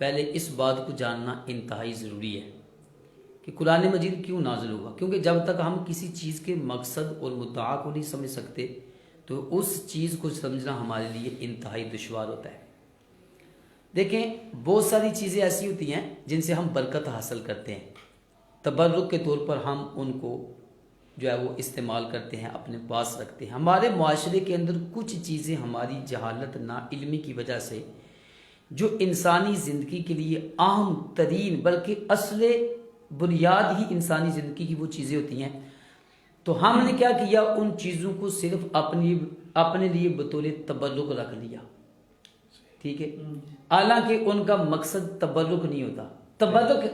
پہلے اس بات کو جاننا انتہائی ضروری ہے کہ قرآن مجید کیوں نازل ہوا، کیونکہ جب تک ہم کسی چیز کے مقصد اور مدعا کو نہیں سمجھ سکتے تو اس چیز کو سمجھنا ہمارے لیے انتہائی دشوار ہوتا ہے۔ دیکھیں، بہت ساری چیزیں ایسی ہوتی ہیں جن سے ہم برکت حاصل کرتے ہیں، تبرک کے طور پر ہم ان کو جو ہے وہ استعمال کرتے ہیں، اپنے پاس رکھتے ہیں۔ ہمارے معاشرے کے اندر کچھ چیزیں ہماری جہالت، نا علمی کی وجہ سے جو انسانی زندگی کے لیے اہم ترین بلکہ اصل بنیاد ہی انسانی زندگی کی وہ چیزیں ہوتی ہیں، تو ہم نے کیا کیا، ان چیزوں کو صرف اپنے لیے بطور تبرک رکھ لیا، ٹھیک ہے، حالانکہ ان کا مقصد تبرک نہیں ہوتا۔ تبرک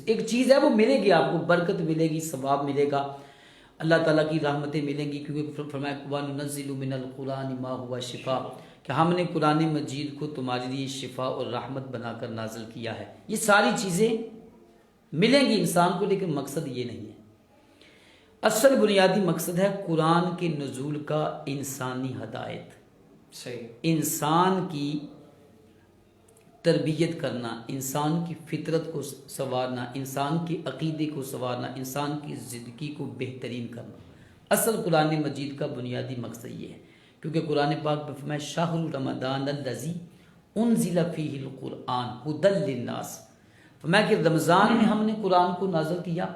ایک چیز ہے، وہ ملے گی، آپ کو برکت ملے گی، ثواب ملے گا، اللہ تعالیٰ کی رحمتیں ملیں گی، کیونکہ فرمایا وَنُنَزِّلُ مِنَ الْقُرْآنِ مَا هُوَ شِفَاءٌ، کہ ہم نے قرآن مجید کو تمہارے لیے شفا اور رحمت بنا کر نازل کیا ہے۔ یہ ساری چیزیں ملیں گی انسان کو، لیکن مقصد یہ نہیں ہے۔ اصل بنیادی مقصد ہے قرآن کے نزول کا انسانی ہدایت، صحیح، انسان کی تربیت کرنا، انسان کی فطرت کو سنوارنا، انسان کے عقیدے کو سنوارنا، انسان کی زندگی کو بہترین کرنا۔ اصل قرآن مجید کا بنیادی مقصد یہ ہے، کیونکہ قرآن پاک میں فرمایا شہر رمضان الذی انزل فیہ القرآن ھدی للناس، فرمایا کہ رمضان میں ہم نے قرآن کو نازل کیا،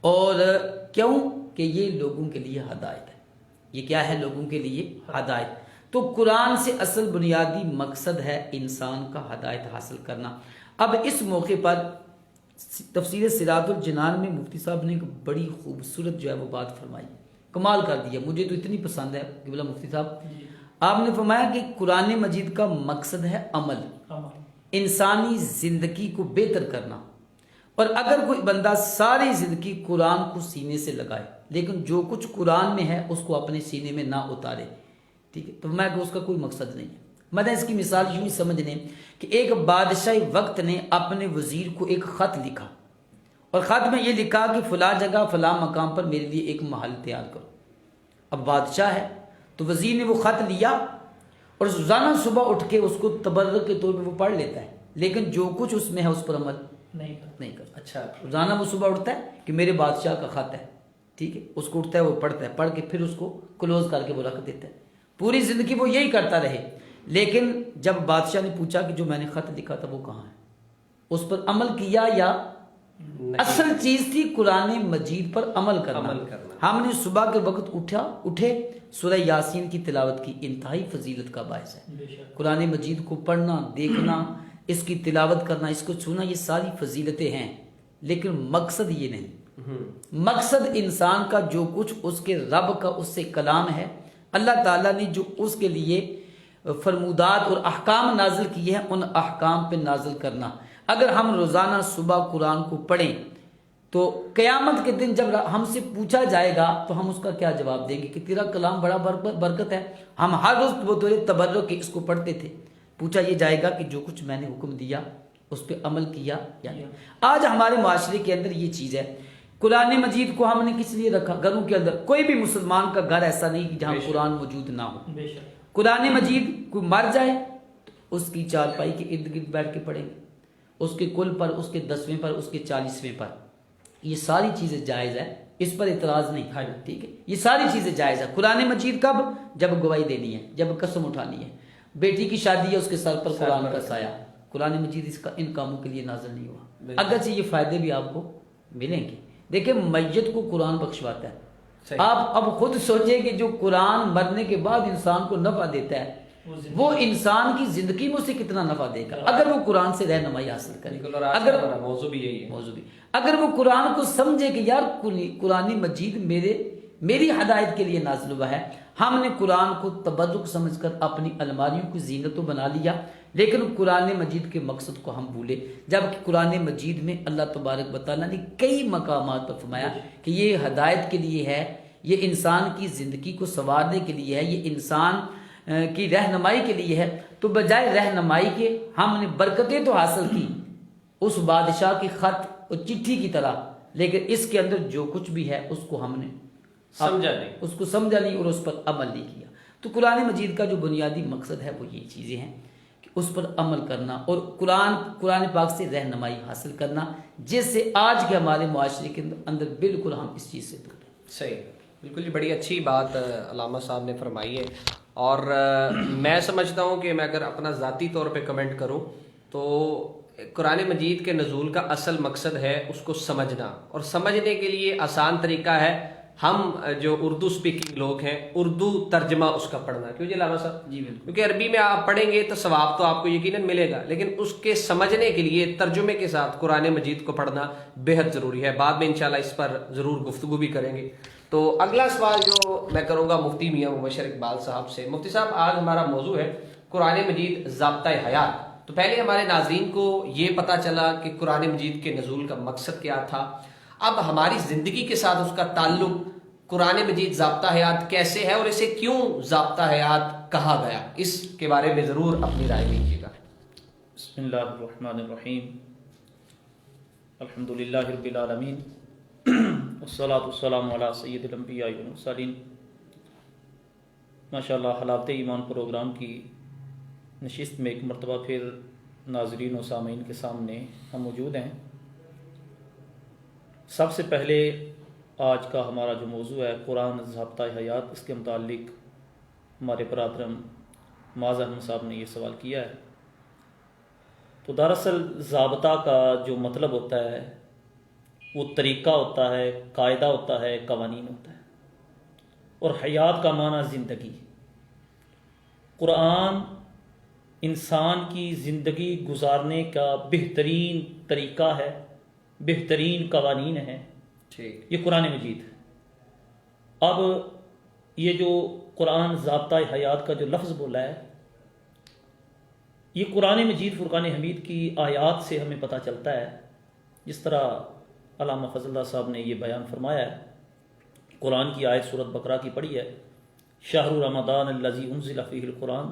اور کیوں کہ یہ لوگوں کے لیے ہدایت ہے۔ یہ کیا ہے؟ لوگوں کے لیے ہدایت۔ تو قرآن سے اصل بنیادی مقصد ہے انسان کا ہدایت حاصل کرنا۔ اب اس موقع پر تفسیر صراط الجنان میں مفتی صاحب نے ایک بڑی خوبصورت جو ہے وہ بات فرمائی، کمال کر دیا، مجھے تو اتنی پسند ہے کہ بولا مفتی صاحب، آپ نے فرمایا کہ قرآن مجید کا مقصد ہے عمل، انسانی زندگی کو بہتر کرنا۔ اور اگر کوئی بندہ ساری زندگی قرآن کو سینے سے لگائے لیکن جو کچھ قرآن میں ہے اس کو اپنے سینے میں نہ اتارے، ٹھیک ہے، تو میں کہ اس کا کوئی مقصد نہیں ہے۔ میں نے اس کی مثال یوں ہی سمجھ لیں کہ ایک بادشاہ وقت نے اپنے وزیر کو ایک خط لکھا، اور خط میں یہ لکھا کہ فلاں جگہ فلاں مقام پر میرے لیے ایک محل تیار کرو۔ اب بادشاہ ہے تو وزیر نے وہ خط لیا اور روزانہ صبح اٹھ کے اس کو تبرک کے طور پہ وہ پڑھ لیتا ہے، لیکن جو کچھ اس میں ہے اس پر عمل نہیں کرتا۔ اچھا، روزانہ وہ صبح اٹھتا ہے کہ میرے بادشاہ کا خط ہے، ٹھیک ہے، اس کو اٹھتا ہے، وہ پڑھتا ہے، پڑھ کے پھر اس کو کلوز کر کے وہ رکھ دیتا ہے۔ پوری زندگی وہ یہی کرتا رہے، لیکن جب بادشاہ نے پوچھا کہ جو میں نے خط لکھا تھا وہ کہاں ہے، اس پر عمل کیا یا اصل چیز تھی قرآن مجید پر عمل کرنا۔ ہم نے صبح کے وقت اٹھے سورہ یاسین کی تلاوت کی، انتہائی فضیلت کا باعث ہے۔ قرآن مجید کو پڑھنا، دیکھنا، اس کی تلاوت کرنا، اس کو سننا، یہ ساری فضیلتیں ہیں، لیکن مقصد یہ نہیں۔ مقصد انسان کا جو کچھ اس کے رب کا اس سے کلام ہے، اللہ تعالیٰ نے جو اس کے لیے فرمودات اور احکام نازل کیے ہیں، ان احکام پہ نازل کرنا۔ اگر ہم روزانہ صبح قرآن کو پڑھیں تو قیامت کے دن جب ہم سے پوچھا جائے گا تو ہم اس کا کیا جواب دیں گے کہ تیرا کلام بڑا برکت ہے، ہم ہر روز بطور تبرک کے اس کو پڑھتے تھے۔ پوچھا یہ جائے گا کہ جو کچھ میں نے حکم دیا اس پہ عمل کیا یا نہیں۔ آج ہمارے معاشرے کے اندر یہ چیز ہے، قرآن مجید کو ہم نے کس لیے رکھا؟ گھروں کے اندر کوئی بھی مسلمان کا گھر ایسا نہیں جہاں قرآن موجود نہ ہو۔ قرآن مجید کوئی مر جائے تو اس کی چارپائی کے ارد گرد بیٹھ کے پڑھیں گے، اس کے کل پر، اس کے 10ویں پر، اس کے 40ویں پر۔ یہ ساری چیزیں جائز ہے، اس پر اعتراض نہیں، ٹھیک ہے، یہ ساری چیزیں جائز ہے۔ قرآن مجید کب؟ جب گواہی دینی ہے، جب قسم اٹھانی ہے، بیٹی کی شادی ہے، اس کے سر پر قرآن کا سایہ۔ قرآن مجید ان کاموں کے لیے نازل نہیں ہوا، اگرچہ یہ فائدے بھی آپ کو ملیں گے۔ دیکھیں، میت کو قرآن بخشواتا ہے۔ آپ اب خود سوچیں کہ جو قرآن مرنے کے بعد انسان کو نفع دیتا ہے، وہ انسان کی زندگی میں اسے کتنا نفع دے گا اگر وہ قرآن سے رہنمائی حاصل کرے، موضوع بھی یہی ہے، اگر وہ قرآن کو سمجھے کہ یار قرآن مجید میری ہدایت کے لیے نازل ہوا ہے۔ ہم نے قرآن کو تبرک سمجھ کر اپنی الماریوں کی زینت تو بنا لیا، لیکن قرآن مجید کے مقصد کو ہم بھولے، جبکہ قرآن مجید میں اللہ تبارک و تعالیٰ نے کئی مقامات پر فرمایا کہ یہ ہدایت کے لیے ہے، یہ انسان کی زندگی کو سنوارنے کے لیے ہے، یہ انسان کی رہنمائی کے لیے ہے۔ تو بجائے رہنمائی کے ہم نے برکتیں تو حاصل کی اس بادشاہ کی خط اور چٹھی کی طرح، لیکن اس کے اندر جو کچھ بھی ہے اس کو ہم نے سمجھا نہیں اور اس پر عمل نہیں کیا۔ تو قرآن مجید کا جو بنیادی مقصد ہے وہ یہ چیزیں ہیں کہ اس پر عمل کرنا اور قرآن پاک سے رہنمائی حاصل کرنا، جس سے آج کے ہمارے معاشرے کے اندر بالکل ہم اس چیز سے دور ہیں۔ صحیح، بالکل یہ بڑی اچھی بات علامہ صاحب نے فرمائی ہے، اور میں سمجھتا ہوں کہ میں اگر اپنا ذاتی طور پہ کمنٹ کروں تو قرآن مجید کے نزول کا اصل مقصد ہے اس کو سمجھنا، اور سمجھنے کے لیے آسان طریقہ ہے ہم جو اردو سپیکنگ لوگ ہیں اردو ترجمہ اس کا پڑھنا۔ کیوں جی علامہ صاحب؟ جی بالکل، کیونکہ عربی میں آپ پڑھیں گے تو ثواب تو آپ کو یقیناً ملے گا، لیکن اس کے سمجھنے کے لیے ترجمے کے ساتھ قرآن مجید کو پڑھنا بہت ضروری ہے۔ بعد میں انشاءاللہ اس پر ضرور گفتگو بھی کریں گے۔ تو اگلا سوال جو میں کروں گا مفتی میاں مبشر اقبال صاحب سے۔ مفتی صاحب، آج ہمارا موضوع ہے قرآن مجید ضابطہ حیات۔ تو پہلے ہمارے ناظرین کو یہ پتہ چلا کہ قرآن مجید کے نزول کا مقصد کیا تھا، اب ہماری زندگی کے ساتھ اس کا تعلق قرآن مجید ضابطہ حیات کیسے ہے اور اسے کیوں ضابطہ حیات کہا گیا، اس کے بارے میں ضرور اپنی رائے دیجیے گا۔ بسم اللہ الرحمن الرحیم، الحمدللہ رب العالمین، والصلاة والسلام علی سید الانبیاء والمرسلین۔ ماشاءاللہ حلاوت ایمان پروگرام کی نشست میں ایک مرتبہ پھر ناظرین و سامعین کے سامنے ہم موجود ہیں۔ سب سے پہلے آج کا ہمارا جو موضوع ہے قرآن ضابطہ حیات، اس کے متعلق ہمارے برادرم معاذ احمد صاحب نے یہ سوال کیا ہے۔ تو دراصل ضابطہ کا جو مطلب ہوتا ہے وہ طریقہ ہوتا ہے، قاعدہ ہوتا ہے، قوانین ہوتا ہے، اور حیات کا معنی زندگی۔ قرآن انسان کی زندگی گزارنے کا بہترین طریقہ ہے، بہترین قوانین ہیں، ٹھیک، یہ قرآن مجید ہے۔ اب یہ جو قرآن ضابطہ حیات کا جو لفظ بولا ہے، یہ قرآن مجید فرقان حمید کی آیات سے ہمیں پتہ چلتا ہے۔ جس طرح علامہ فضل اللہ صاحب نے یہ بیان فرمایا ہے، قرآن کی آیت سورۃ بقرہ کی پڑھی ہے، شہر رمضان الذی انزل فیہ القرآن،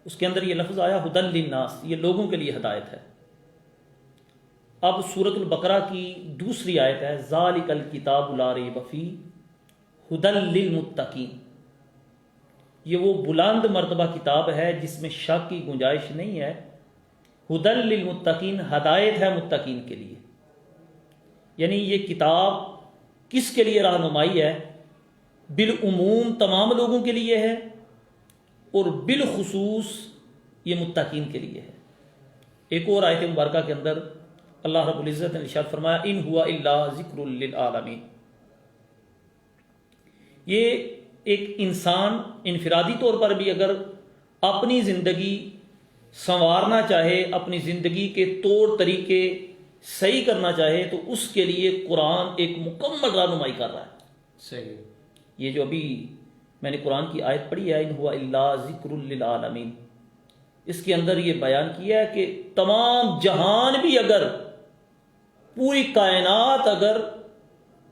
اس کے اندر یہ لفظ آیا ھدی للناس، یہ لوگوں کے لیے ہدایت ہے۔ اب سورۃ البقرہ کی دوسری آیت ہے ذالک الکتاب لا ریب فیہ ھدی للمتقین، یہ وہ بلند مرتبہ کتاب ہے جس میں شک کی گنجائش نہیں ہے، ھدی للمتقین، ہدایت ہے متقین کے لیے۔ یعنی یہ کتاب کس کے لیے رہنمائی ہے؟ بالعموم تمام لوگوں کے لیے ہے، اور بالخصوص یہ متقین کے لیے ہے۔ ایک اور آیت مبارکہ کے اندر اللہ رب العزت نے ارشاد فرمایا ان ہوا الا ذکر للعالمین۔ یہ ایک انسان انفرادی طور پر بھی اگر اپنی زندگی سنوارنا چاہے، اپنی زندگی کے طور طریقے صحیح کرنا چاہے، تو اس کے لیے قرآن ایک مکمل رہنمائی کر رہا ہے۔ صحیح، یہ جو ابھی میں نے قرآن کی آیت پڑھی ہے ان ہوا الا ذکر للعالمین، اس کے اندر یہ بیان کیا ہے کہ تمام جہان بھی اگر، پوری کائنات اگر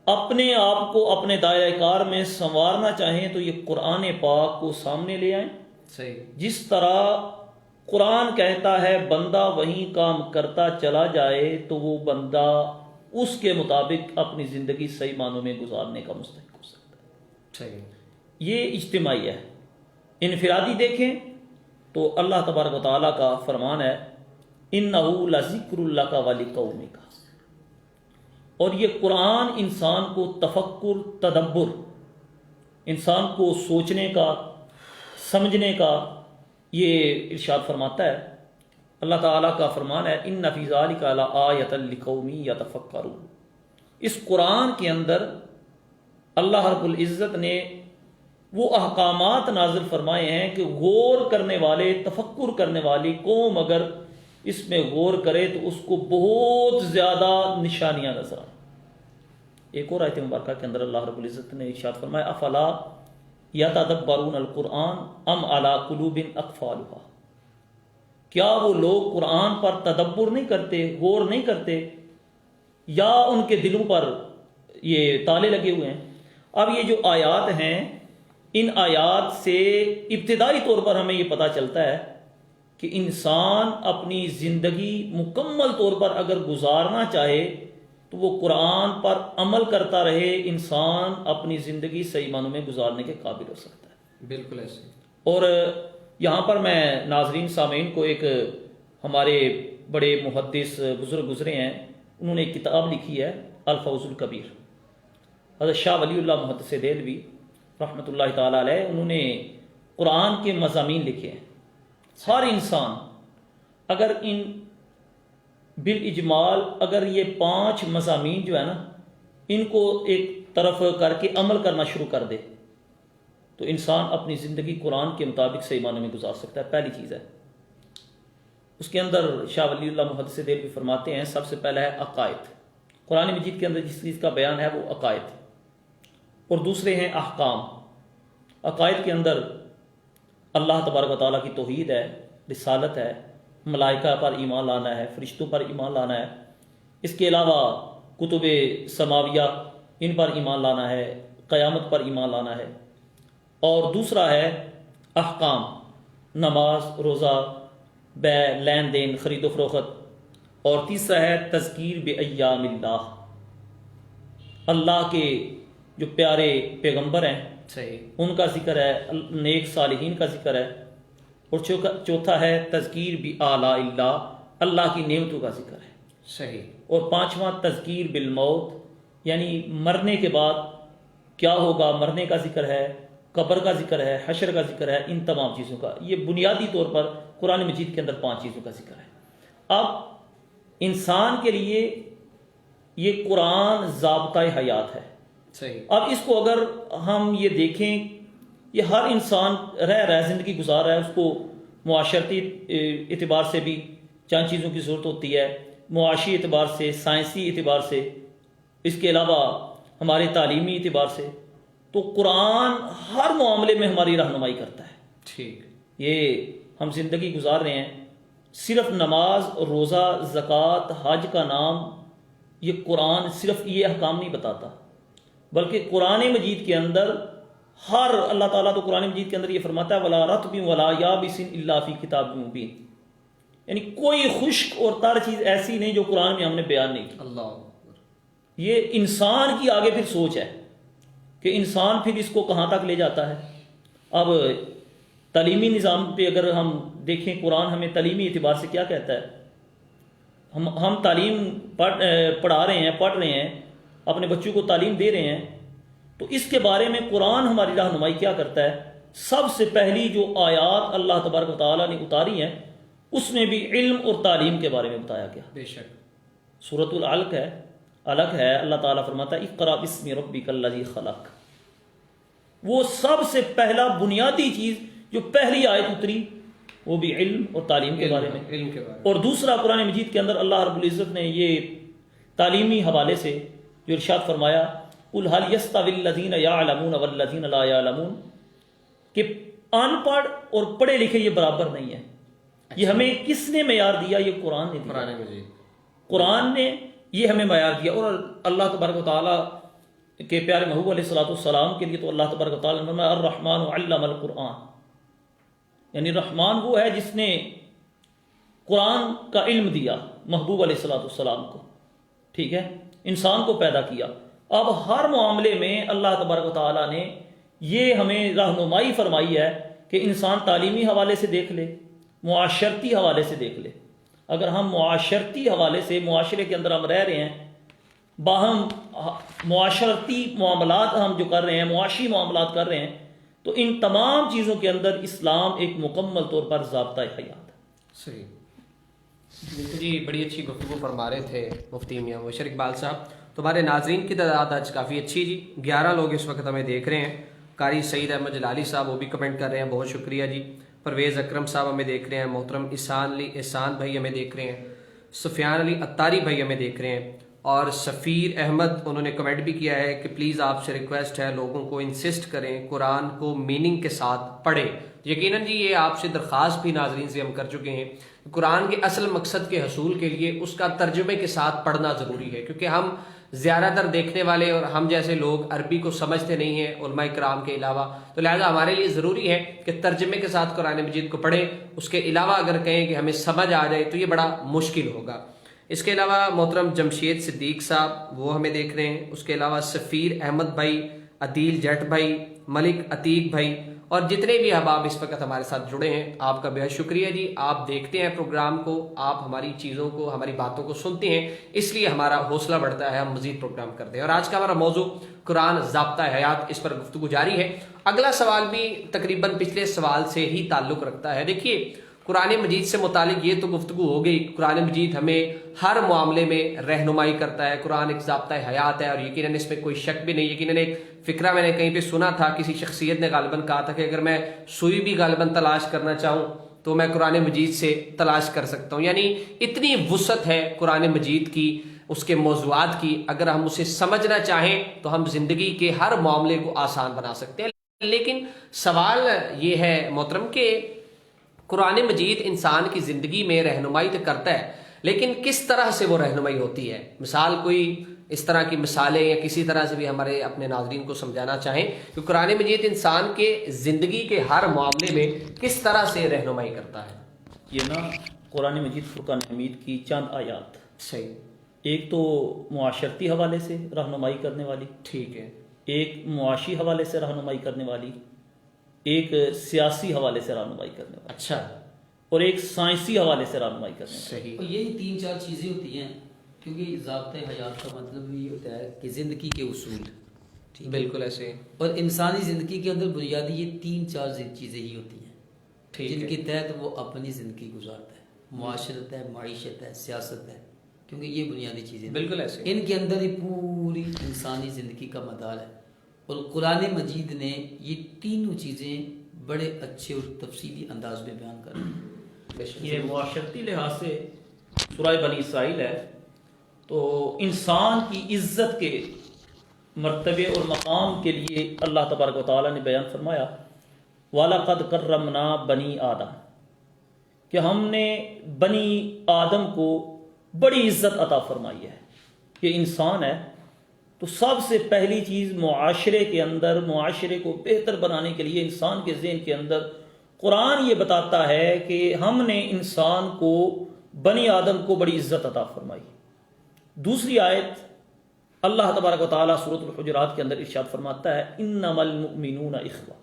اپنے آپ کو اپنے دائرہ کار میں سنوارنا چاہیں تو یہ قرآن پاک کو سامنے لے آئیں۔ صحیح، جس طرح قرآن کہتا ہے بندہ وہیں کام کرتا چلا جائے تو وہ بندہ اس کے مطابق اپنی زندگی صحیح معنوں میں گزارنے کا مستحق ہو سکتا ہے۔ صحیح، یہ اجتماعی ہے۔ انفرادی دیکھیں تو اللہ تبارک و تعالیٰ کا فرمان ہے اِنَّهُ لَذِكْرٌ لَكَ وَلِقَوْمِكَ، اور یہ قرآن انسان کو تفکر، تدبر، انسان کو سوچنے کا، سمجھنے کا یہ ارشاد فرماتا ہے۔ اللہ تعالیٰ کا فرمان ہے ان فی ذلک لآیۃ لقوم یتفکرون، اس قرآن کے اندر اللہ رب العزت نے وہ احکامات نازل فرمائے ہیں کہ غور کرنے والے، تفکر کرنے والی قوم اگر اس میں غور کرے تو اس کو بہت زیادہ نشانیاں نظر آئیں۔ ایک اور آیت مبارکہ کے اندر اللہ رب العزت نے ارشاد فرمایا افلا یتدبرون القرآن ام علی قلوب اقفالها، کیا وہ لوگ قرآن پر تدبر نہیں کرتے، غور نہیں کرتے، یا ان کے دلوں پر یہ تالے لگے ہوئے ہیں؟ اب یہ جو آیات ہیں، ان آیات سے ابتدائی طور پر ہمیں یہ پتہ چلتا ہے کہ انسان اپنی زندگی مکمل طور پر اگر گزارنا چاہے تو وہ قرآن پر عمل کرتا رہے، انسان اپنی زندگی صحیح معنوں میں گزارنے کے قابل ہو سکتا ہے۔ بالکل ایسے۔ اور یہاں پر میں ناظرین سامعین کو ایک ہمارے بڑے محدث بزرگ گزرے ہیں، انہوں نے ایک کتاب لکھی ہے الفوز الکبیر، حضرت شاہ ولی اللہ محدث دہلوی رحمۃ اللہ تعالی علیہ، انہوں نے قرآن کے مضامین لکھے ہیں۔ ہر انسان اگر ان بالاجمال اگر یہ 5 مضامین جو ہے نا ان کو ایک طرف کر کے عمل کرنا شروع کر دے تو انسان اپنی زندگی قرآن کے مطابق صحیح معنی میں گزار سکتا ہے۔ پہلی چیز ہے، اس کے اندر شاہ ولی اللہ محدث دہلوی فرماتے ہیں سب سے پہلا ہے عقائد۔ قرآن مجید کے اندر جس چیز کا بیان ہے وہ عقائد، اور دوسرے ہیں احکام۔ عقائد کے اندر اللہ تبارک و تعالیٰ کی توحید ہے، رسالت ہے، ملائکہ پر ایمان لانا ہے، فرشتوں پر ایمان لانا ہے، اس کے علاوہ کتب سماویہ ان پر ایمان لانا ہے، قیامت پر ایمان لانا ہے، اور دوسرا ہے احکام، نماز، روزہ، بیع، لین دین، خرید و فروخت، اور تیسرا ہے تذکیر بایام اللہ، اللہ کے جو پیارے پیغمبر ہیں صحیح، ان کا ذکر ہے، نیک صالحین کا ذکر ہے، اور چوتھا ہے تذکیر بآلاء اللہ، اللہ کی نعمتوں کا ذکر ہے، صحیح، اور پانچواں تذکیر بالموت، یعنی مرنے کے بعد کیا ہوگا، مرنے کا ذکر ہے، قبر کا ذکر ہے، حشر کا ذکر ہے، ان تمام چیزوں کا، یہ بنیادی طور پر قرآن مجید کے اندر 5 چیزوں کا ذکر ہے۔ اب انسان کے لیے یہ قرآن ضابطۂ حیات ہے۔ صحیح، اب اس کو اگر ہم یہ دیکھیں، یہ ہر انسان رہ زندگی گزار رہا ہے، اس کو معاشرتی اعتبار سے بھی چند چیزوں کی ضرورت ہوتی ہے، معاشی اعتبار سے، سائنسی اعتبار سے، اس کے علاوہ ہمارے تعلیمی اعتبار سے، تو قرآن ہر معاملے میں ہماری رہنمائی کرتا ہے۔ ٹھیک، یہ ہم زندگی گزار رہے ہیں، صرف نماز، روزہ، زکوٰۃ، حج کا نام، یہ قرآن صرف یہ احکام نہیں بتاتا، بلکہ قرآن مجید کے اندر ہر اللہ تعالیٰ تو قرآن مجید کے اندر یہ فرماتا ہے وَلَا رَطْبٍ وَلَا يَابِسٍ إِلَّا فِي كِتَابٍ مُبِينٍ، یعنی کوئی خشک اور تر چیز ایسی نہیں جو قرآن میں ہم نے بیان نہیں کی۔ اللہ، یہ انسان کی آگے پھر سوچ ہے کہ انسان پھر اس کو کہاں تک لے جاتا ہے۔ اب تعلیمی نظام پہ اگر ہم دیکھیں، قرآن ہمیں تعلیمی اعتبار سے کیا کہتا ہے، ہم تعلیم پڑھا رہے ہیں، پڑھ رہے ہیں، اپنے بچوں کو تعلیم دے رہے ہیں، تو اس کے بارے میں قرآن ہماری رہنمائی کیا کرتا ہے؟ سب سے پہلی جو آیات اللہ تبارک و تعالیٰ نے اتاری ہیں اس میں بھی علم اور تعلیم کے بارے میں بتایا گیا۔ بے شک، سورۃ العلق ہے، الگ ہے، اللہ تعالیٰ فرماتا ہے اقرأ بسم ربک الذی خلق، وہ سب سے پہلا بنیادی چیز جو پہلی آیت اتری وہ بھی علم اور تعلیم کے بارے میں۔ علم کے بارے میں، اور دوسرا قرآن مجید کے اندر اللہ رب العزت نے یہ تعلیمی حوالے سے جو ارشاد فرمایا قُلْ هَلْ يَسْتَوِي الَّذِينَ يَعْلَمُونَ وَالَّذِينَ لَا يَعْلَمُونَ، کہ ان پڑھ اور پڑھے لکھے یہ برابر نہیں ہے۔ یہ ہمیں کس نے معیار دیا؟ یہ قرآن نے دیا، قرآن مجید، قرآن نے یہ ہمیں معیار دیا۔ اور اللہ تبارک و تعالیٰ کے پیارے محبوب علیہ الصلوۃ والسلام کے لیے تو اللہ تبارک و تعالیٰ نے فرمایا الرحمن علم القرآن، یعنی رحمان وہ ہے جس نے قرآن کا علم دیا محبوب علیہ الصلوۃ والسلام کو، ٹھیک ہے، انسان کو پیدا کیا۔ اب ہر معاملے میں اللہ تبارک و تعالیٰ نے یہ ہمیں رہنمائی فرمائی ہے کہ انسان تعلیمی حوالے سے دیکھ لے، معاشرتی حوالے سے دیکھ لے۔ اگر ہم معاشرتی حوالے سے معاشرے کے اندر ہم رہ رہے ہیں، باہم معاشرتی معاملات ہم جو کر رہے ہیں، معاشی معاملات کر رہے ہیں، تو ان تمام چیزوں کے اندر اسلام ایک مکمل طور پر ضابطۂ حیات ہے۔ صحیح جی، بڑی اچھی گفتگو فرما رہے تھے مفتی میاں مبشر اقبال صاحب۔ تمہارے ناظرین کی تعداد آج کافی اچھی جی، 11 لوگ اس وقت ہمیں دیکھ رہے ہیں۔ قاری سعید احمد جلالی صاحب وہ بھی کمنٹ کر رہے ہیں، بہت شکریہ جی۔ پرویز اکرم صاحب ہمیں دیکھ رہے ہیں، محترم احسان بھائی ہمیں دیکھ رہے ہیں، سفیان علی اتاری بھائی ہمیں دیکھ رہے ہیں، اور سفیر احمد انہوں نے کمنٹ بھی کیا ہے کہ پلیز آپ سے ریکویسٹ ہے لوگوں کو انسسٹ کریں قرآن کو میننگ کے ساتھ پڑھیں۔ یقیناً جی یہ آپ سے درخواست بھی ناظرین سے ہم کر چکے ہیں، قرآن کے اصل مقصد کے حصول کے لیے اس کا ترجمے کے ساتھ پڑھنا ضروری ہے، کیونکہ ہم زیادہ تر دیکھنے والے اور ہم جیسے لوگ عربی کو سمجھتے نہیں ہیں علماء کرام کے علاوہ، تو لہٰذا ہمارے لیے ضروری ہے کہ ترجمے کے ساتھ قرآن مجید کو پڑھیں۔ اس کے علاوہ اگر کہیں کہ ہمیں سمجھ آ جائے تو یہ بڑا مشکل ہوگا۔ اس کے علاوہ محترم جمشید صدیق صاحب وہ ہمیں دیکھ رہے ہیں، اس کے علاوہ سفیر احمد بھائی، عدیل جٹ بھائی، ملک عتیق بھائی اور جتنے بھی احباب اس وقت ہمارے ساتھ جڑے ہیں، آپ کا بے حد شکریہ جی. آپ دیکھتے ہیں پروگرام کو، آپ ہماری چیزوں کو، ہماری باتوں کو سنتے ہیں، اس لیے ہمارا حوصلہ بڑھتا ہے، ہم مزید پروگرام کرتے ہیں. اور آج کا ہمارا موضوع قرآن ضابطہ حیات، اس پر گفتگو جاری ہے. اگلا سوال بھی تقریباً پچھلے سوال سے ہی تعلق رکھتا ہے. دیکھیے، قرآن مجید سے متعلق یہ تو گفتگو ہو گئی. قرآن مجید ہمیں ہر معاملے میں رہنمائی کرتا ہے. قرآن ایک ضابطہ حیات ہے اور یقیناً اس میں کوئی شک بھی نہیں. یقیناً ایک فکرہ میں نے کہیں پہ سنا تھا، کسی شخصیت نے غالباً کہا تھا کہ اگر میں سوئی بھی غالباً تلاش کرنا چاہوں تو میں قرآن مجید سے تلاش کر سکتا ہوں. یعنی اتنی وسعت ہے قرآن مجید کی، اس کے موضوعات کی. اگر ہم اسے سمجھنا چاہیں تو ہم زندگی کے ہر معاملے کو آسان بنا سکتے ہیں. لیکن سوال یہ ہے محترم کہ قرآن مجید انسان کی زندگی میں رہنمائی تو کرتا ہے، لیکن کس طرح سے وہ رہنمائی ہوتی ہے؟ مثال کوئی اس طرح کی مثالیں یا کسی طرح سے بھی ہمارے اپنے ناظرین کو سمجھانا چاہیں کہ قرآن مجید انسان کے زندگی کے ہر معاملے میں کس طرح سے رہنمائی کرتا ہے. یہ نا قرآن مجید فرقان حمید کی چند آیات، صحیح، ایک تو معاشرتی حوالے سے رہنمائی کرنے والی، ٹھیک ہے، ایک معاشی حوالے سے رہنمائی کرنے والی، ایک سیاسی حوالے سے رہنمائی کرنے والی، اچھا، اور ایک سائنسی حوالے سے رہنمائی کرنے والی. صحیح، اور یہی 3-4 چیزیں ہوتی ہیں، کیونکہ ضابطۂ حیات کا مطلب یہ ہوتا ہے کہ زندگی کے اصول، ٹھیک ہے؟ بالکل ایسے، اور انسانی زندگی کے اندر بنیادی یہ 3-4 چیزیں ہی ہوتی ہیں ٹھیک جن ہے، کے تحت وہ اپنی زندگی گزارتا ہے. معاشرت ہے، معیشت ہے، سیاست ہے، کیونکہ یہ بنیادی چیزیں ہیں. بالکل ایسے، ان کے اندر ہی پوری انسانی زندگی کا مدار ہے. اور قرآن مجید نے یہ تینوں چیزیں بڑے اچھے اور تفصیلی انداز میں بیان کر دی. یہ معاشرتی لحاظ سے سورہ بنی اسرائیل ہے تو انسان کی عزت کے مرتبے اور مقام کے لیے اللہ تبارک و تعالیٰ نے بیان فرمایا وَلَقَدْ كَرَّمْنَا بَنِي آدم، کہ ہم نے بنی آدم کو بڑی عزت عطا فرمائی ہے. یہ انسان ہے تو سب سے پہلی چیز معاشرے کے اندر، معاشرے کو بہتر بنانے کے لیے انسان کے ذہن کے اندر قرآن یہ بتاتا ہے کہ ہم نے انسان کو، بنی آدم کو بڑی عزت عطا فرمائی. دوسری آیت اللہ تبارک و تعالیٰ سورۃ الحجرات کے اندر ارشاد فرماتا ہے انما المؤمنون اخوہ،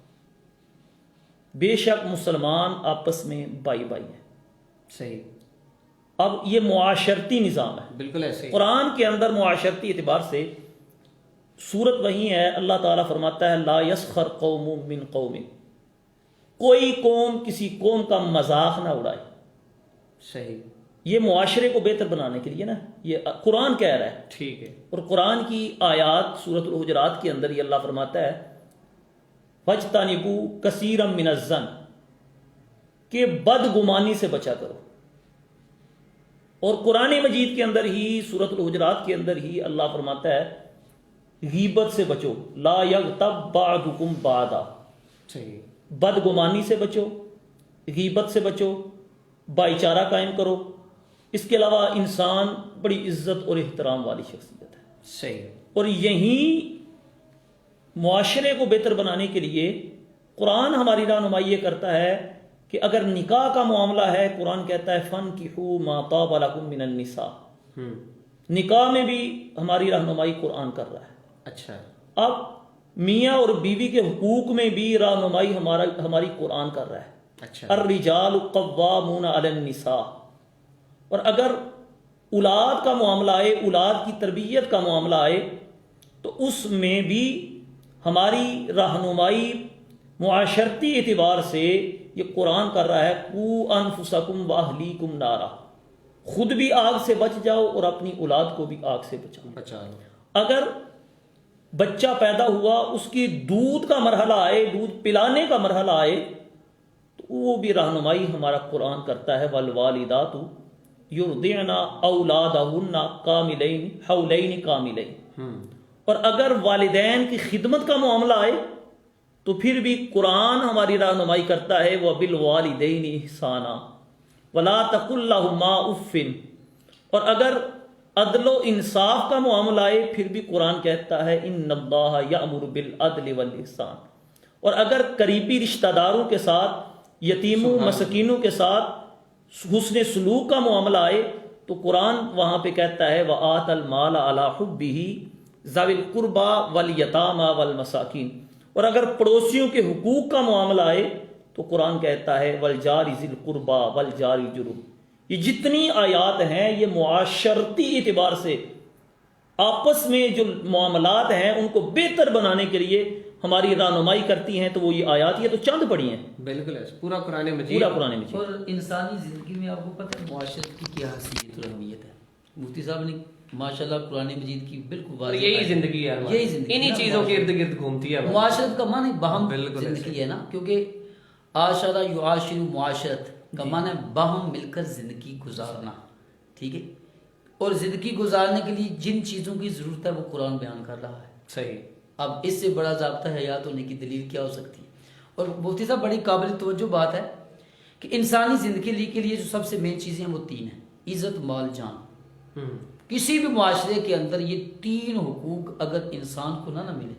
بے شک مسلمان آپس میں بھائی بھائی ہیں. صحیح، اب یہ معاشرتی نظام ہے. بالکل ایسے، قرآن کے اندر معاشرتی اعتبار سے صورت وہی ہے. اللہ تعالیٰ فرماتا ہے لا یسخر قوم من قوم، کوئی قوم کسی قوم کا مذاق نہ اڑائے. صحیح، یہ معاشرے کو بہتر بنانے کے لیے نا یہ قرآن کہہ رہا ہے. ٹھیک ہے، اور قرآن کی آیات سورۃ الحجرات کے اندر یہ اللہ فرماتا ہے فَاجْتَنِبُوا كَثِيرًا مِنَ الظَّنِّ، کہ بدگمانی سے بچا کرو. اور قرآن مجید کے اندر ہی سورۃ الحجرات کے اندر ہی اللہ فرماتا ہے غیبت سے بچو، لا یغتب بعضکم بعضا، صحیح، بدگمانی سے بچو، غیبت سے بچو، بھائی چارہ قائم کرو. اس کے علاوہ انسان بڑی عزت اور احترام والی شخصیت ہے. صحیح، اور یہی معاشرے کو بہتر بنانے کے لیے قرآن ہماری رہنمائی یہ کرتا ہے کہ اگر نکاح کا معاملہ ہے، قرآن کہتا ہے فَانْكِحُوا مَا طَابَ لَكُم مِّنَ النِّسَاءِ، نکاح میں بھی ہماری رہنمائی قرآن کر رہا ہے. اچھا، اب میاں اور بیوی کے حقوق میں بھی رہنمائی ہماری قرآن کر رہا ہے. اچھا، الرجال قوامون علی النساء. اور اگر اولاد کا معاملہ آئے، اولاد کی تربیت کا معاملہ آئے تو اس میں بھی ہماری رہنمائی معاشرتی اعتبار سے یہ قرآن کر رہا ہے قُوا أَنفُسَكُمْ وَأَهْلِيكُمْ نَارًا، خود بھی آگ سے بچ جاؤ اور اپنی اولاد کو بھی آگ سے بچاؤ. بچا لو، اگر بچہ پیدا ہوا، اس کی دودھ کا مرحلہ آئے، دودھ پلانے کا مرحلہ آئے تو وہ بھی رہنمائی ہمارا قرآن کرتا ہے والوالدات یرضعن اولادہن کاملین حولین کاملین. اور اگر والدین کی خدمت کا معاملہ آئے تو پھر بھی قرآن ہماری رہنمائی کرتا ہے وبالوالدین احسانا ولا تقل لہما اف. اور اگر عدل و انصاف کا معاملہ آئے پھر بھی قرآن کہتا ہے ان اللہ یأمر بالعدل والاحسان. اور اگر قریبی رشتہ داروں کے ساتھ، یتیموں مسکینوں کے ساتھ حسن سلوک کا معاملہ آئے تو قرآن وہاں پہ کہتا ہے وآت المال علی حبہ ذوی القربى والیتامى والمساکین. اور اگر پڑوسیوں کے حقوق کا معاملہ آئے تو قرآن کہتا ہے والجار ذی القربا والجار جنب. یہ جتنی آیات ہیں یہ معاشرتی اعتبار سے آپس میں جو معاملات ہیں ان کو بہتر بنانے کے لیے ہماری رہنمائی کرتی ہیں. تو وہ یہ آیات یہ تو چند پڑھی ہیں. بالکل پورا قرآن مجید. پورا قرآن مجید. اور انسانی زندگی میں آپ کو پتہ ہے معاشرت کی کیا حیثیت اور اہمیت ہے. مفتی صاحب نے ماشاءاللہ قرآن مجید کی بالکل واضح یہی زندگی ہے ہماری. یہی زندگی انہی چیزوں کے ارد گرد گھومتی ہے. معاشرت کا معنی باہم بالکل زندگی ہے نا, کیونکہ عاشرہ یعاشر معاشرت کا معنی باہم مل کر زندگی گزارنا. ٹھیک ہے, اور زندگی گزارنے کے لیے جن چیزوں کی ضرورت ہے وہ قرآن بیان کر رہا ہے. صحیح. اب اس سے بڑا ضابطہ حیات ہونے کی دلیل کیا ہو سکتی ہے. اور مفتی صاحب بڑی قابل توجہ بات ہے کہ انسانی زندگی کے لیے جو سب سے مین چیزیں ہیں وہ تین ہیں: عزت, مال, جان. کسی بھی معاشرے کے اندر یہ تین حقوق اگر انسان کو نہ ملے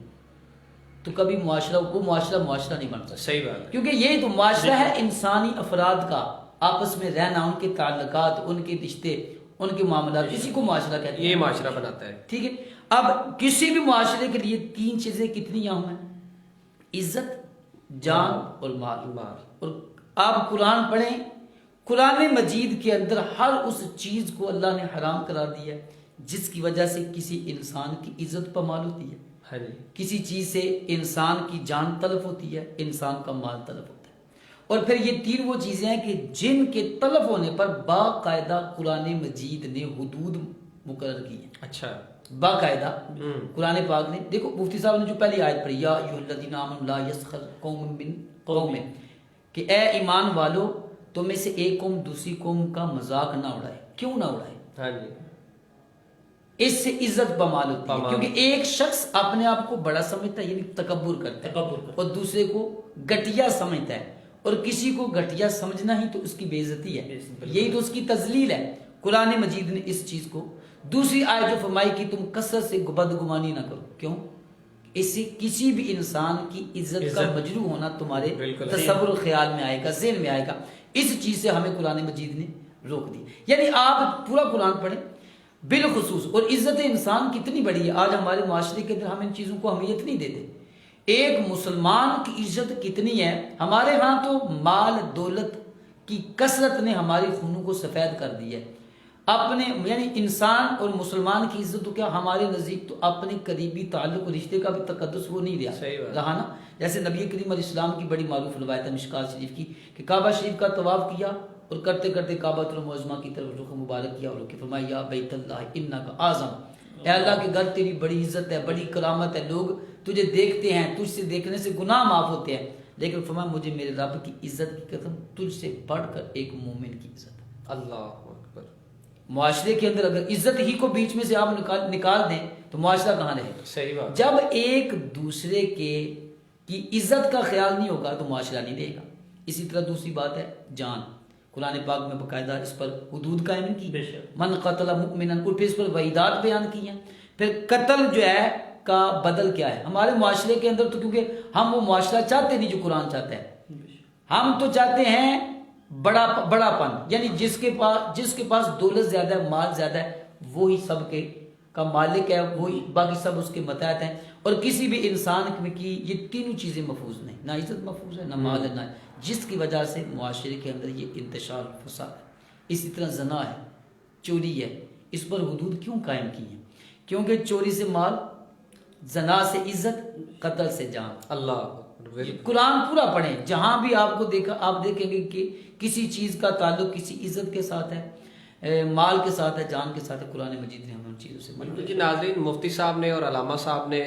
تو کبھی معاشرہ نہیں بن سکتا. صحیح بات ہے. کیونکہ یہی تو معاشرہ ہے انسانی افراد کا آپس میں رہنا, ان کے تعلقات, ان کے رشتے, ان کے معاملات, اسی کو معاشرہ کہتے ہیں. یہ معاشرہ بناتا ہے. ٹھیک ہے. اب کسی بھی معاشرے کے لیے تین چیزیں کتنی اہم ہیں: عزت, جان اور مال. اور آپ قرآن پڑھیں, قرآن مجید کے اندر ہر اس چیز کو اللہ نے حرام قرار دیا ہے جس کی وجہ سے کسی انسان کی عزت پامال ہوتی ہے. ہاں جی. کسی چیز سے انسان کی جان تلف ہوتی ہے, انسان کا مال تلف ہوتا ہے. اور پھر یہ تین وہ چیزیں ہیں کہ جن کے تلف ہونے پر باقاعدہ قرآن مجید نے حدود مقرر کی ہیں. اچھا. باقاعدہ قرآن پاک نے, دیکھو مفتی صاحب نے جو پہلی آیت پڑھی یا ایھا الذین آمنوا لا یسخر قوم من قوم, کہ اے ایمان والو تم میں سے ایک قوم دوسری قوم کا مذاق نہ اڑائے. کیوں نہ اڑائے؟ ہاں جی. اس سے عزت بمال ہوتی ہے, کیونکہ ایک شخص اپنے آپ کو بڑا سمجھتا ہے یعنی تکبر کرتا ہے, اور دوسرے کو گھٹیا سمجھتا ہے, اور کسی کو گھٹیا سمجھنا ہی تو اس کی بے عزتی ہے, یہی تو اس کی تذلیل ہے. قرآن مجید نے اس چیز کو دوسری آیت جو فرمائی کہ تم کثرت سے بدگمانی نہ کرو. کیوں؟ اس سے کسی بھی انسان کی عزت کا مجروح ہونا تمہارے تصور و خیال میں آئے گا, ذہن میں آئے گا. اس چیز سے ہمیں قرآن مجید نے روک دی. یعنی آپ پورا قرآن پڑھیں بالخصوص. اور عزت انسان کتنی بڑی ہے, آج ہمارے معاشرے کے اندر ہم ان چیزوں کو اہمیت نہیں دیتے. ایک مسلمان کی عزت کتنی ہے. ہمارے ہاں تو مال دولت کی کثرت نے ہماری خونوں کو سفید کر دی ہے. اپنے یعنی انسان اور مسلمان کی عزت تو کیا ہمارے نزدیک تو اپنے قریبی تعلق و رشتے کا بھی تقدس وہ نہیں رہا نا. جیسے نبی کریم علیہ السلام کی بڑی معروف روایت ہے مشکات شریف کی کہ کعبہ شریف کا طواف کیا اور کرتے کرتے کعبۃ المعظمہ کی طرف رخ مبارک کیا اور فرمایا یا بیت اللہ انک اعظم, اے اللہ کے گھر تیری بڑی عزت ہے, بڑی کرامت ہے, لوگ تجھے دیکھتے ہیں, تجھ سے دیکھنے سے گناہ معاف ہوتے ہیں, لیکن فرمایا مجھے میرے رب کی عزت کی قسم تجھ سے بڑھ کر ایک مومن کی عزت ہے. اللہ اکبر. معاشرے کے اندر اگر عزت ہی کو بیچ میں سے آپ نکال دیں تو معاشرہ کہاں رہے گا؟ صحیح بات. جب ایک دوسرے کی عزت کا خیال نہیں ہوگا تو معاشرہ نہیں رہے گا. اسی طرح دوسری بات ہے جان. قرآن پاک میں باقاعدہ اس پر حدود قائم کی, من قتل مؤمنا, اور پھر اس پر وعیدات بیان کی ہیں. پھر قتل جو ہے کا بدل کیا ہے ہمارے معاشرے کے اندر, تو کیونکہ ہم وہ معاشرہ چاہتے نہیں جو قرآن چاہتا ہے. ہم تو چاہتے ہیں بڑا پن, یعنی جس کے پاس دولت زیادہ ہے, مال زیادہ ہے, وہی سب کے کا مالک ہے, وہی باقی سب اس کے متحد ہیں. اور کسی بھی انسان میں کی یہ تینوں چیزیں محفوظ نہیں, نہ عزت محفوظ ہے, نہ مال ہے, نہ, جس کی وجہ سے معاشرے کے اندر یہ انتشار فساد ہے. اسی طرح زنا ہے, چوری ہے, اس پر حدود کیوں قائم کی ہیں؟ کیونکہ چوری سے مال, زنا سے عزت, قتل سے جان. اللہ. قرآن پورا پڑھیں, جہاں بھی آپ کو دیکھا آپ دیکھیں گے کہ کسی چیز کا تعلق کسی عزت کے ساتھ ہے, مال کے ساتھ ہے, جان کے ساتھ ہے. قرآن مجید نے ہمیں ان چیزوں سے منع کیا. ناظرین, مفتی صاحب نے اور علامہ صاحب نے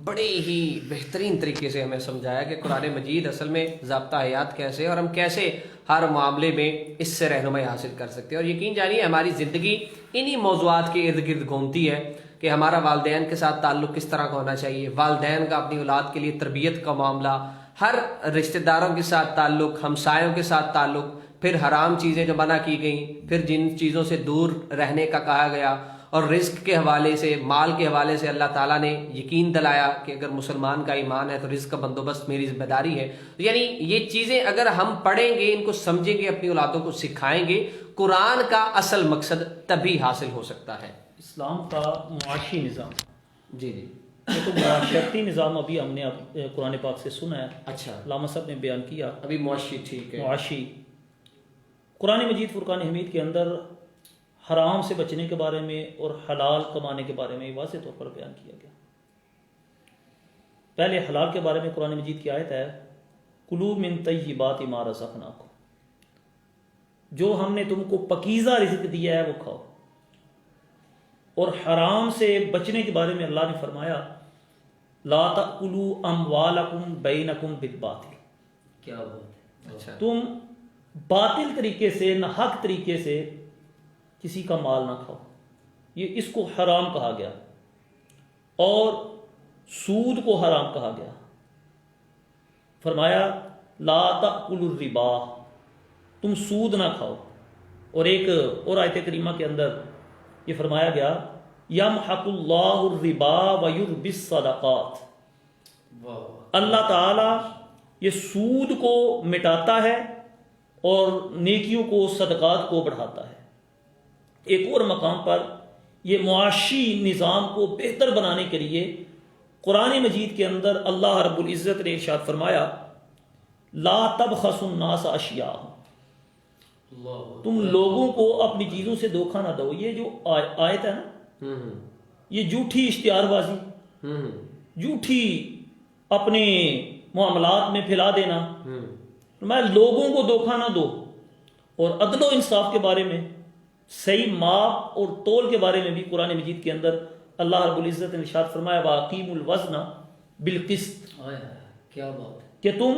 بڑے ہی بہترین طریقے سے ہمیں سمجھایا کہ قرآن مجید اصل میں ضابطہ حیات کیسے اور ہم کیسے ہر معاملے میں اس سے رہنمائی حاصل کر سکتے ہیں. اور یقین جانیے ہماری زندگی انہی موضوعات کے ارد گرد گھومتی ہے کہ ہمارا والدین کے ساتھ تعلق کس طرح کا ہونا چاہیے, والدین کا اپنی اولاد کے لیے تربیت کا معاملہ, ہر رشتہ داروں کے ساتھ تعلق, ہمسایوں کے ساتھ تعلق, پھر حرام چیزیں جو منع کی گئیں, پھر جن چیزوں سے دور رہنے کا کہا گیا, اور رزق کے حوالے سے, مال کے حوالے سے اللہ تعالیٰ نے یقین دلایا کہ اگر مسلمان کا ایمان ہے تو رزق کا بندوبست میری ذمہ داری ہے. یعنی یہ چیزیں اگر ہم پڑھیں گے, ان کو سمجھیں گے, اپنی اولادوں کو سکھائیں گے, قرآن کا اصل مقصد تبھی حاصل ہو سکتا ہے. اسلام کا معاشی نظام جی یہ تو معاشرتی نظام ابھی ہم نے قرآن پاک سے سنا ہے، اچھا علامہ صاحب نے بیان کیا ابھی معاشی ٹھیک ہے. معاشی. قرآن مجید فرقان حمید کے اندر حرام سے بچنے کے بارے میں اور حلال کمانے کے بارے میں واضح طور پر بیان کیا گیا. پہلے حلال کے بارے میں قرآن مجید کی آیت ہے کلوا من طیبات ما رزقناکم، جو ہم نے تم کو پکیزہ رزق دیا ہے وہ کھاؤ. اور حرام سے بچنے کے بارے میں اللہ نے فرمایا لا تأکلوا اموالکم بینکم بالباطل، کیا بات ہے. اچھا تم باطل طریقے سے نہ حق طریقے سے کسی کا مال نہ کھاؤ، یہ اس کو حرام کہا گیا. اور سود کو حرام کہا گیا. فرمایا لا تأکلوا الربا، تم سود نہ کھاؤ. اور ایک اور آیت کریمہ کے اندر یہ فرمایا گیا یمحق اللہ الربا ویربی الصدقات، اللہ تعالی یہ سود کو مٹاتا ہے اور نیکیوں کو صدقات کو بڑھاتا ہے. ایک اور مقام پر یہ معاشی نظام کو بہتر بنانے کے لیے قرآن مجید کے اندر اللہ رب العزت نے ارشاد فرمایا لا تبخسوا الناس اشیاء، تم لوگوں کو اپنی چیزوں سے دھوکہ نہ دو. یہ جو آیت ہے نا، یہ جھوٹی اشتہار بازی، جھوٹی اپنے معاملات میں پھیلا دینا، میں لوگوں کو دھوکہ نہ دو. اور عدل و انصاف کے بارے میں، صحیح ماپ اور تول کے بارے میں بھی قرآن مجید کے اندر اللہ رب العزت نے ارشاد فرمایا وَأَقِیمُوا الْوَزْنَ بِالْقِسْطِ، کیا بات ہے. کہ تم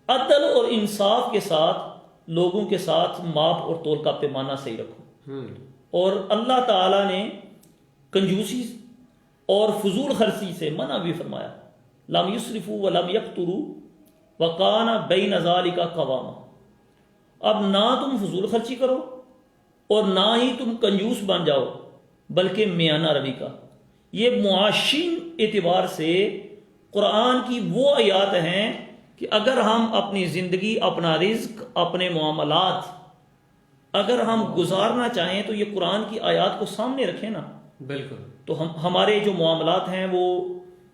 عدل اور انصاف کے ساتھ لوگوں کے ساتھ ماپ اور تول کا پیمانہ صحیح رکھو. اور اللہ تعالیٰ نے کنجوسی اور فضول خرچی سے منع بھی فرمایا لم یسرفوا ولم یقتروا وکان بین ذلک قواما. اب نہ تم فضول خرچی کرو اور نہ ہی تم کنجوس بن جاؤ، بلکہ میانہ روی کا. یہ معاشی اعتبار سے قرآن کی وہ آیات ہیں کہ اگر ہم اپنی زندگی، اپنا رزق، اپنے معاملات اگر ہم گزارنا چاہیں تو یہ قرآن کی آیات کو سامنے رکھیں نا، بالکل، تو ہمارے جو معاملات ہیں وہ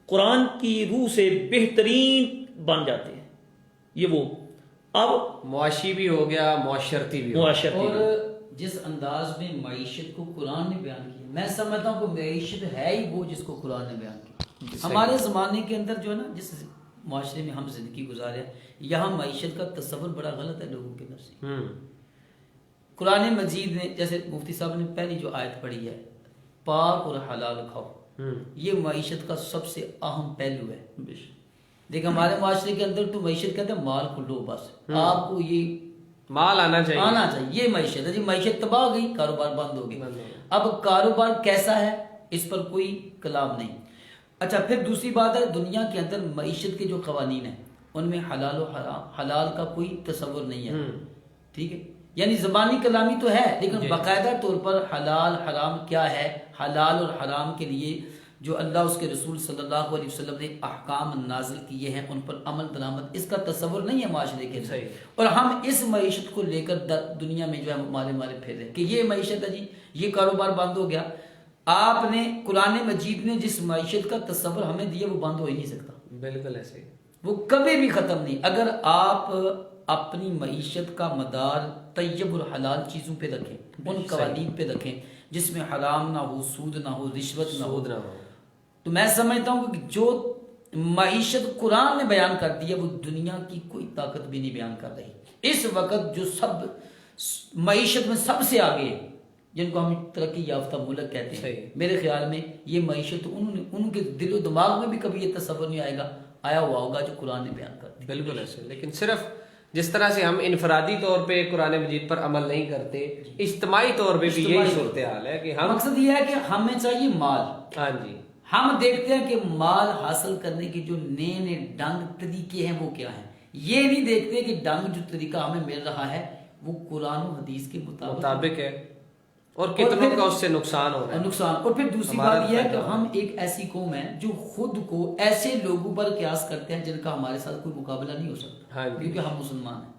قرآن کی روح سے بہترین بن جاتے ہیں. یہ وہ اب معاشی بھی ہو گیا، معاشرتی بھی ہو گیا. معاشرتی اور جس انداز میں معیشت کو قرآن نے بیان کیا، میں سمجھتا ہوں کہ معیشت ہے ہی وہ جس کو قرآن نے بیان کیا. ہمارے زمانے کے اندر جو ہے نا، جس معاشرے میں ہم زندگی گزارے، یہاں معیشت کا تصور بڑا غلط ہے لوگوں کے اندر سے. قرآن مجید نے، جیسے مفتی صاحب نے پہلی جو آیت پڑھی ہے پاک اور حلال کھاؤ، یہ معیشت کا سب سے اہم پہلو ہے. دیکھ ہمارے معاشرے کے اندر تو معیشت کہتے ہیں مال کو لو، بس آپ کو یہ مال آنا چاہیے، یہ معیشت ہے. جی معیشت تباہ ہو گئی، کاروبار بند ہو گیا. اب کاروبار کیسا ہے اس پر کوئی کلام نہیں. اچھا، پھر دوسری بات ہے دنیا کے اندر معیشت کے جو قوانین ہیں ان میں حلال و حرام، حلال کا کوئی تصور نہیں ہے. ٹھیک ہے، یعنی زبانی کلامی تو ہے لیکن باقاعدہ طور پر حلال حرام کیا ہے، حلال اور حرام کے لیے جو اللہ اس کے رسول صلی اللہ علیہ وسلم نے احکام نازل کیے ہیں ان پر عمل درآمد، اس کا تصور نہیں ہے معاشرے کے اندر. اور ہم اس معیشت کو لے کر دنیا میں جو ہے مارے مارے پھر رہے کہ یہ معیشت ہے جی، یہ کاروبار بند ہو گیا. آپ نے قرآن مجید نے جس معیشت کا تصور ہمیں دیا وہ بند ہو ہی نہیں سکتا. بالکل ایسے ہی، وہ کبھی بھی ختم نہیں. اگر آپ اپنی معیشت کا مدار طیب اور حلال چیزوں پہ رکھیں، ان قوانین پہ رکھیں جس میں حرام نہ ہو، سود نہ ہو، رشوت نہ ہو، تو میں سمجھتا ہوں کہ جو معیشت قرآن نے بیان کر دی ہے وہ دنیا کی کوئی طاقت بھی نہیں بیان کر رہی. اس وقت جو سب معیشت میں سب سے آگے ہے، جن کو ہم ترقی یافتہ ملک کہتے ہیں، میرے خیال میں یہ معیشت ان کے دل و دماغ میں بھی کبھی یہ تصور نہیں آیا ہوا ہوگا جو قرآن نے بیان کر دی. بالکل ایسے. لیکن صرف جس طرح سے ہم انفرادی طور پہ قرآن مجید پر عمل نہیں کرتے، اجتماعی طور پہ بھی یہی صورتحال ہے کہ ہم، مقصد یہ ہے کہ ہمیں چاہیے مال. ہاں جی، ہم دیکھتے ہیں کہ مال حاصل کرنے کے جو نئے نئے ڈنگ طریقے ہیں وہ کیا ہیں. یہ نہیں دیکھتے کہ ڈنگ جو طریقہ ہمیں مل رہا ہے وہ قرآن و حدیث کے مطابق ہے اور کتنوں کا اس سے نقصان ہو رہا ہے. نقصان. اور پھر دوسری بات یہ ہے کہ ہم ایک ایسی قوم ہے جو خود کو ایسے لوگوں پر قیاس کرتے ہیں جن کا ہمارے ساتھ کوئی مقابلہ نہیں ہو سکتا، کیونکہ ہم مسلمان ہیں.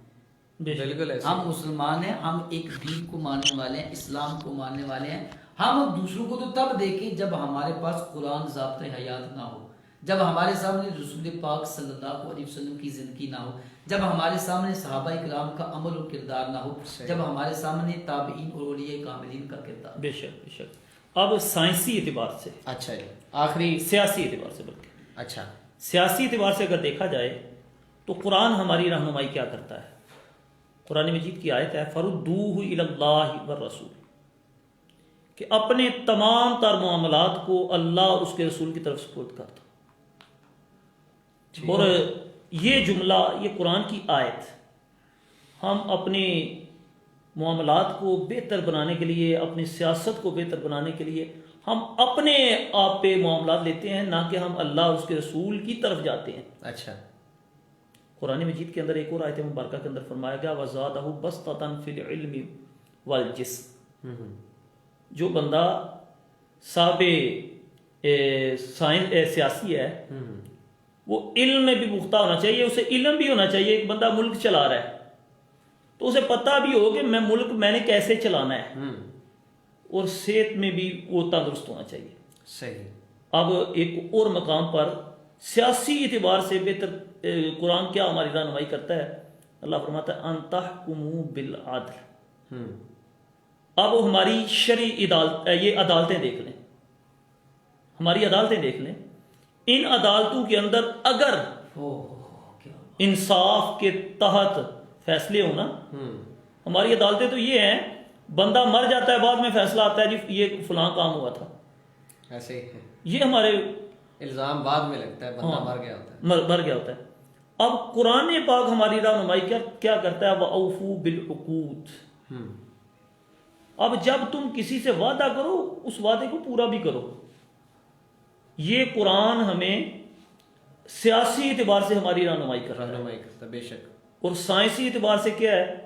بالکل ایسے ہم مسلمان ہیں, ہم ایک دین کو ماننے والے ہیں, اسلام کو ماننے والے ہیں. ہم دوسروں کو تو تب دیکھیں جب ہمارے پاس قرآن ضابطۂ حیات نہ ہو, جب ہمارے سامنے رسول پاک صلی اللہ علیہ وسلم کی زندگی نہ ہو, جب ہمارے سامنے صحابہ کرام کا عمل و کردار نہ ہو, جب ہمارے سامنے تابعین اور اولیاء کاملین کا کردار. بے شک بے شک. اب سائنسی اعتبار سے, اچھا جی, آخری سیاسی اعتبار سے, بلکہ اچھا سیاسی اعتبار سے اگر دیکھا جائے تو قرآن ہماری رہنمائی کیا کرتا ہے؟ قرآن مجید کی آیت ہے فردوہ الی اللہ والرسول, کہ اپنے تمام تر معاملات کو اللہ اور اس کے رسول کی طرف سپرد کر دو. اور یہ جملہ, یہ قرآن کی آیت ہم اپنے معاملات کو بہتر بنانے کے لیے, اپنی سیاست کو بہتر بنانے کے لیے ہم اپنے آپ پہ معاملات لیتے ہیں, نہ کہ ہم اللہ اور اس کے رسول کی طرف جاتے ہیں. اچھا, قرآن مجید کے اندر ایک اور آیت مبارکہ کے اندر فرمایا گیا وَزَادَهُ بَسْطَةً فِي الْعِلْمِ وَالْجِسْمِ, جو بندہ صاحب سیاسی ہے وہ علم میں بھی پختہ ہونا چاہیے, اسے علم بھی ہونا چاہیے. ایک بندہ ملک چلا رہا ہے تو اسے پتہ بھی ہو کہ ملک میں نے کیسے چلانا ہے, اور صحت میں بھی وہ تندرست ہونا چاہیے. صحیح. اب ایک اور مقام پر سیاسی اعتبار سے بہتر قرآن کیا ہماری رہنمائی کرتا ہے؟ اللہ فرماتا ہے ان تحکموا بالعدل. اب ہماری شرعی یہ عدالتیں دیکھ لیں, ہماری عدالتیں دیکھ لیں, ان عدالتوں کے اندر اگر انصاف کے تحت فیصلے ہونا, ہماری عدالتیں تو یہ ہیں بندہ مر جاتا ہے بعد میں فیصلہ آتا ہے جی یہ فلاں کام ہوا تھا, ایسے ہی ہے, یہ ہمارے الزام بعد میں لگتا ہے, بندہ مر گیا ہوتا ہے. مر گیا ہوتا ہے. اب قرآن پاک ہماری رہنمائی کیا کرتا ہے؟ وَأَوْفُوا بِالْعُقُودِ. اب جب تم کسی سے وعدہ کرو اس وعدے کو پورا بھی کرو. یہ قرآن ہمیں سیاسی اعتبار سے ہماری رہنمائی کرتا ہے. بے شک. اور سائنسی اعتبار سے کیا ہے؟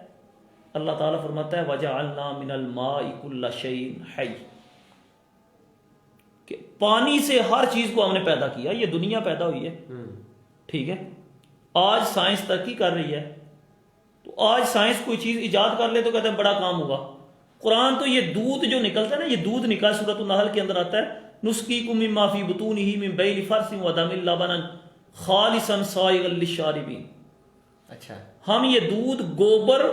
اللہ تعالیٰ فرماتا ہے وَجَعَلْنَا مِنَ الْمَاءِ كُلَّ شَيْءٍ حَيٍّ, کہ پانی سے ہر چیز کو ہم نے پیدا کیا. یہ دنیا پیدا ہوئی ہے, ٹھیک ہے, آج سائنس ترقی کر رہی ہے, تو آج سائنس کوئی چیز ایجاد کر لے تو کہتے ہیں بڑا کام ہوگا. قرآن تو یہ دودھ جو نکلتا ہے نا, یہ دودھ نکال سورۃ النحل کے اندر آتا ہے نسقیکم مما فی بطونہ من بین فرث ودم لبنا خالصا سائغا للشاربین. اچھا, ہم یہ دودھ گوبر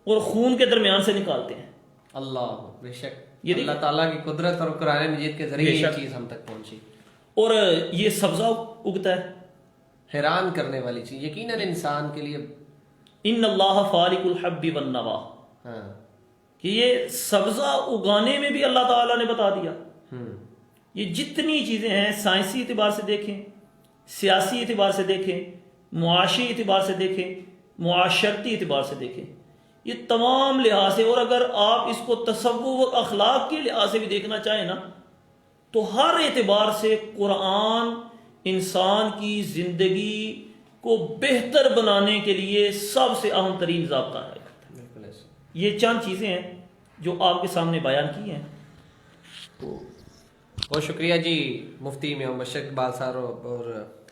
اور خون کے درمیان سے نکالتے ہیں. اللہ, بے شک, یہ اللہ تعالیٰ کی قدرت اور قرآن مجید کے ذریعے یہ چیز ہم تک پہنچی. اور یہ سبزہ اگتا ہے, حیران کرنے والی چیز, یقیناً انسان کے لیے. ان اللہ فالق الحب والنوا, ہاں, کہ یہ سبزہ اگانے میں بھی اللہ تعالیٰ نے بتا دیا. یہ جتنی چیزیں ہیں سائنسی اعتبار سے دیکھیں, سیاسی اعتبار سے دیکھیں, معاشی اعتبار سے دیکھیں, معاشرتی اعتبار سے دیکھیں, یہ تمام لحاظ سے, اور اگر آپ اس کو تصوف اخلاق کے لحاظ سے بھی دیکھنا چاہیں نا, تو ہر اعتبار سے قرآن انسان کی زندگی کو بہتر بنانے کے لیے سب سے اہم ترین ضابطہ ہے. یہ چند چیزیں ہیں جو آپ کے سامنے بیان کی ہیں. بہت شکریہ جی مفتی محمد مشرق اقبال صاحب اور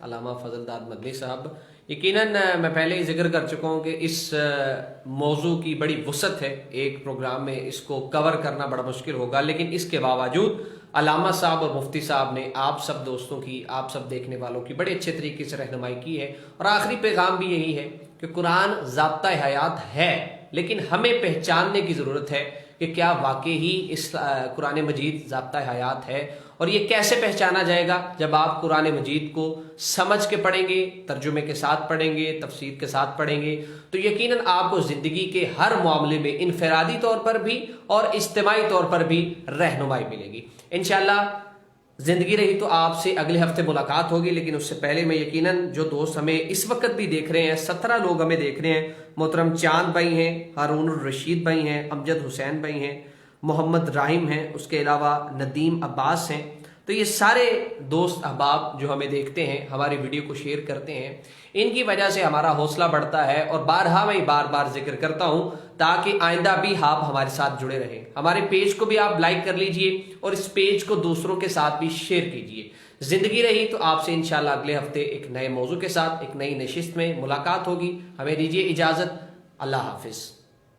علامہ فضل داد مدنی صاحب. یقیناً میں پہلے ہی ذکر کر چکا ہوں کہ اس موضوع کی بڑی وسعت ہے, ایک پروگرام میں اس کو کور کرنا بڑا مشکل ہوگا, لیکن اس کے باوجود علامہ صاحب اور مفتی صاحب نے آپ سب دوستوں کی, آپ سب دیکھنے والوں کی بڑے اچھے طریقے سے رہنمائی کی ہے. اور آخری پیغام بھی یہی ہے کہ قرآن ضابطہ حیات ہے, لیکن ہمیں پہچاننے کی ضرورت ہے کہ کیا واقعی ہی اس قرآن مجید ضابطہ حیات ہے. اور یہ کیسے پہچانا جائے گا؟ جب آپ قرآن مجید کو سمجھ کے پڑھیں گے, ترجمے کے ساتھ پڑھیں گے, تفسیر کے ساتھ پڑھیں گے, تو یقیناً آپ کو زندگی کے ہر معاملے میں انفرادی طور پر بھی اور اجتماعی طور پر بھی رہنمائی ملے گی. انشاءاللہ زندگی رہی تو آپ سے اگلے ہفتے ملاقات ہوگی, لیکن اس سے پہلے میں یقیناً جو دوست ہمیں اس وقت بھی دیکھ رہے ہیں, 17 لوگ ہمیں دیکھ رہے ہیں. محترم چاند بھائی ہیں, ہارون الرشید بھائی ہیں, امجد حسین بھائی ہیں, محمد راہم ہیں, اس کے علاوہ ندیم عباس ہیں. تو یہ سارے دوست احباب جو ہمیں دیکھتے ہیں, ہماری ویڈیو کو شیئر کرتے ہیں, ان کی وجہ سے ہمارا حوصلہ بڑھتا ہے. اور بارہا میں بار بار ذکر کرتا ہوں تاکہ آئندہ بھی آپ ہمارے ساتھ جڑے رہیں. ہمارے پیج کو بھی آپ لائک کر لیجئے اور اس پیج کو دوسروں کے ساتھ بھی شیئر کیجئے. زندگی رہی تو آپ سے انشاءاللہ اگلے ہفتے ایک نئے موضوع کے ساتھ ایک نئی نشست میں ملاقات ہوگی. ہمیں دیجیے اجازت. اللہ حافظ.